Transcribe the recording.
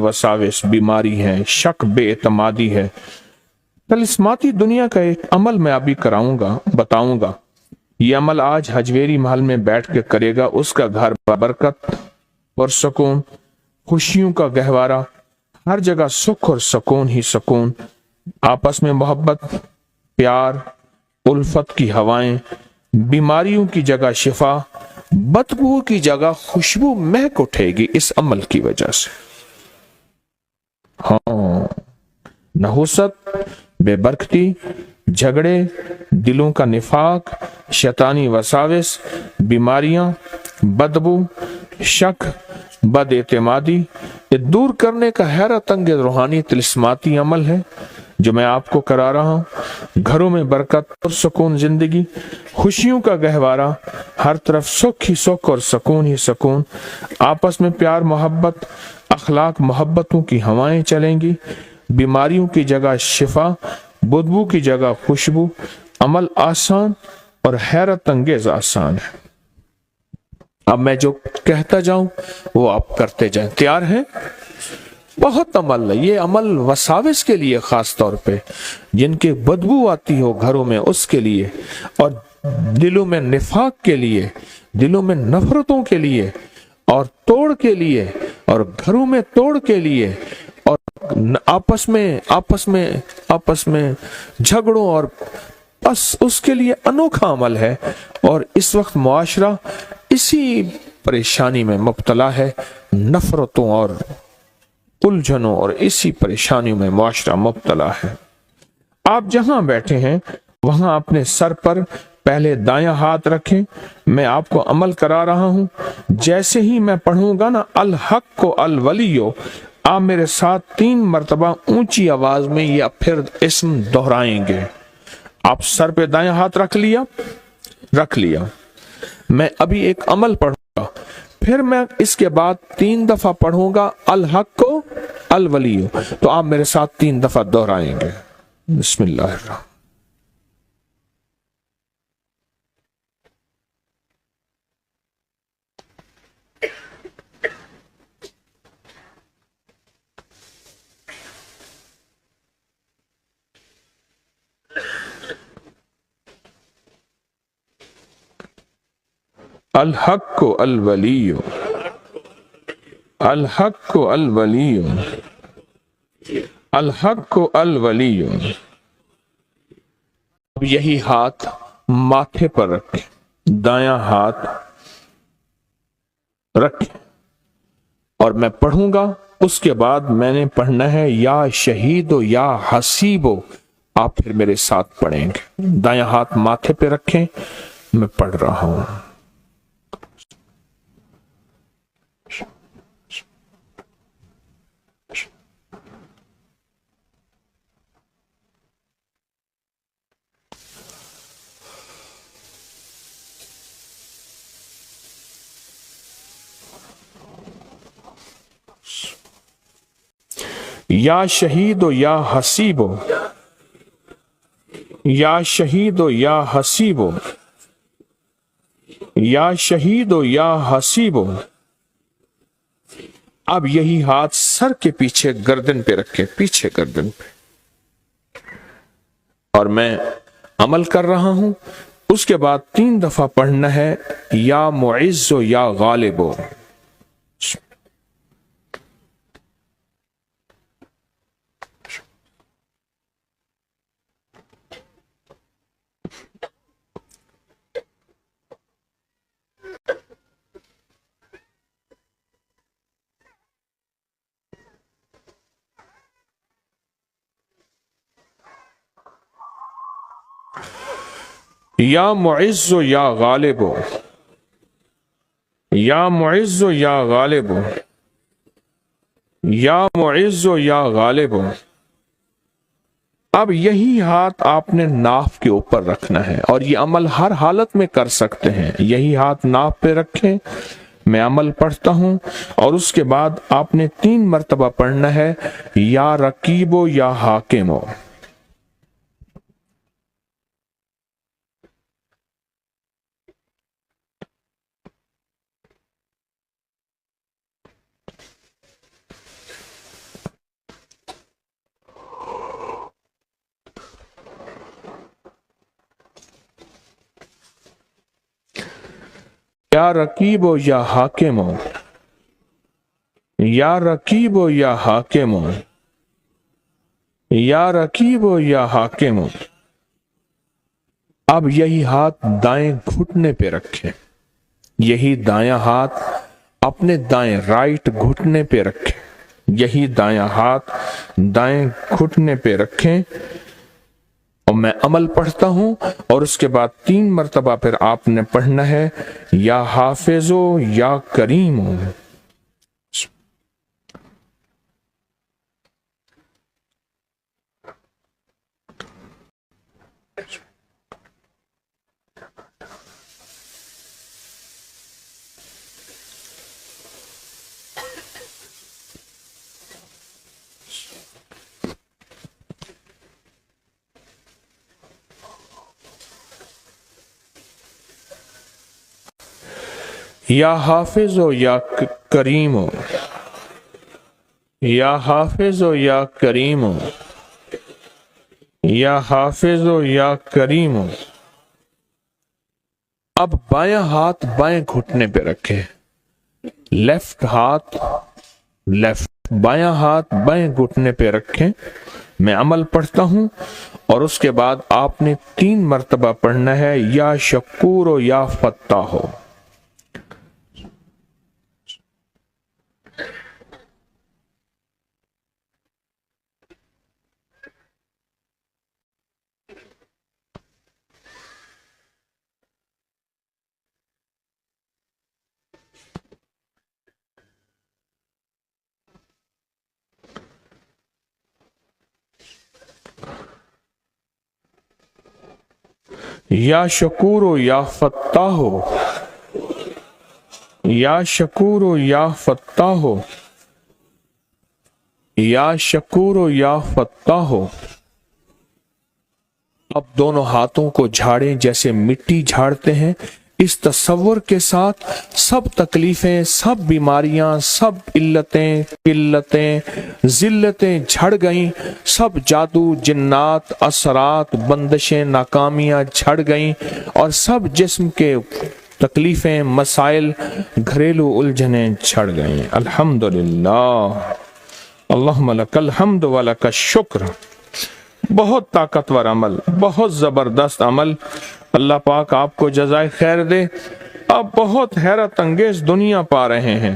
वसाविस बीमारी है, शक बेएतमादी है। तलिस्माती दुनिया का एक अमल मैं अभी कराऊंगा, बताऊंगा। ये अमल आज हजवेरी महल में बैठ के करेगा, उसका घर बरकत और सुकून, खुशियों का गहवारा, हर जगह सुख और सुकून ही सुकून, आपस में मोहब्बत, प्यार, उल्फत की हवाएं, बीमारियों की जगह शिफा, बदबू की जगह खुशबू महक उठेगी इस अमल की वजह से। हाँ, नहुसत, बेबरकती, झगड़े, दिलों का निफाक, शैतानी वसाविस, बीमारियां, बदबू, शक, बदएतमादी, ये दूर करने का हैरत अंगेज रूहानी तिलिस्माती अमल है जो मैं आपको करा रहा हूं। घरों में बरकत और सुकून, जिंदगी, खुशियों का गहवारा, हर तरफ सुख ही सुख और सुकून ही सुकून, आपस में प्यार मोहब्बत, अखलाक मोहब्बतों की हवाएं चलेंगी, बीमारियों की जगह शिफा, बदबू की जगह खुशबू। अमल आसान और हैरत अंगेज आसान है। अब मैं जो कहता जाऊं वो आप करते जाएं। तैयार हैं? बहुत अमल है ये। अमल वसाविस के लिए, खास तौर पे जिनके बदबू आती हो घरों में, उसके लिए, और दिलों में निफाक के लिए, दिलों में नफरतों के लिए, और तोड़ के लिए, और घरों में तोड़ के लिए, और आपस में झगड़ों, और बस उसके लिए अनोखा अमल है। और इस वक्त मुआशरा इसी परेशानी में मुब्तला है, नफरतों और उलझनों और इसी परेशानियों में मुआशरा मुब्तला है। आप जहां बैठे हैं वहां अपने सर पर पहले दायां हाथ रखें। मैं आपको अमल करा रहा हूं। जैसे ही मैं पढ़ूंगा ना, अल हक को अल वलियो, आप मेरे साथ 3 मरतबा ऊंची आवाज में यह फिर इस्म दोहराएंगे। आप सर पे दायां हाथ रख लिया। मैं अभी एक अमल पढ़ूंगा, फिर मैं इसके बाद 3 दफा पढ़ूंगा अल हक को अल वलियो, तो आप मेरे साथ 3 दफा दोहराएंगे। बिस्मिल्लाह। अल हक को अल वलियो, अल हक को अल वलियो, अल हक को अल वलियो। अब यही हाथ माथे पर रखें, दायां हाथ रखें, और मैं पढ़ूंगा। उसके बाद मैंने पढ़ना है या शहीदो या हसीबो, आप फिर मेरे साथ पढ़ेंगे। दायां हाथ माथे पे रखें, मैं पढ़ रहा हूं। या शहीदो या हसीबो, या शहीदो या हसीबो, या शहीदो या हसीबो। अब यही हाथ सर के पीछे गर्दन पे रखे, पीछे गर्दन पे, और मैं अमल कर रहा हूं। उसके बाद 3 दफा पढ़ना है या मुइज़्ज़ो या गालिबो। या मुइज़्ज़ो या गालिबो, या मुइज़्ज़ो या गालिबो, या मुइज़्ज़ो या गालिबो। अब यही हाथ आपने नाफ के ऊपर रखना है, और ये अमल हर हालत में कर सकते हैं। यही हाथ नाफ पे रखें, मैं अमल पढ़ता हूं, और उसके बाद आपने 3 मरतबा पढ़ना है या रकीबो या हाकिमो। یا رقیب و یا حاکم، یا رقیب و یا حاکم، یا رقیب و یا حاکم۔ اب یہی ہاتھ دائیں گھٹنے پہ رکھیں، یہی دایاں ہاتھ اپنے دائیں رائٹ گھٹنے پہ رکھیں، یہی دایاں ہاتھ دائیں گھٹنے پہ رکھیں، اور میں عمل پڑھتا ہوں، اور اس کے بعد 3 مرتبہ پھر آپ نے پڑھنا ہے یا حافظو یا کریمو۔ یا حافظ و یا کریم، یا حافظ و یا کریم، یا حافظ و یا کریم۔ اب بایاں ہاتھ بائیں گھٹنے پہ رکھے، لیفٹ ہاتھ لیفٹ، بایاں ہاتھ بائیں گھٹنے پہ رکھیں، میں عمل پڑھتا ہوں، اور اس کے بعد آپ نے 3 مرتبہ پڑھنا ہے یا شکور و یا فتاح ہو۔ یا شکور و یا فتاح ہو، یا شکور و یا فتاح ہو، یا شکور و یا فتاح ہو۔ اب دونوں ہاتھوں کو جھاڑیں جیسے مٹی جھاڑتے ہیں، اس تصور کے ساتھ سب تکلیفیں، سب بیماریاں، سب علتیں، قلتیں، ذلتیں جھڑ گئیں، سب جادو، جنات، اثرات، بندشیں، ناکامیاں جھڑ گئیں، اور سب جسم کے تکلیفیں، مسائل، گھریلو الجھنیں جھڑ گئیں۔ الحمدللہ، اللہم لک الحمد و لک الشکر۔ بہت طاقتور عمل، بہت زبردست عمل، اللہ پاک آپ کو جزائے خیر دے۔ آپ بہت حیرت انگیز دنیا پا رہے ہیں۔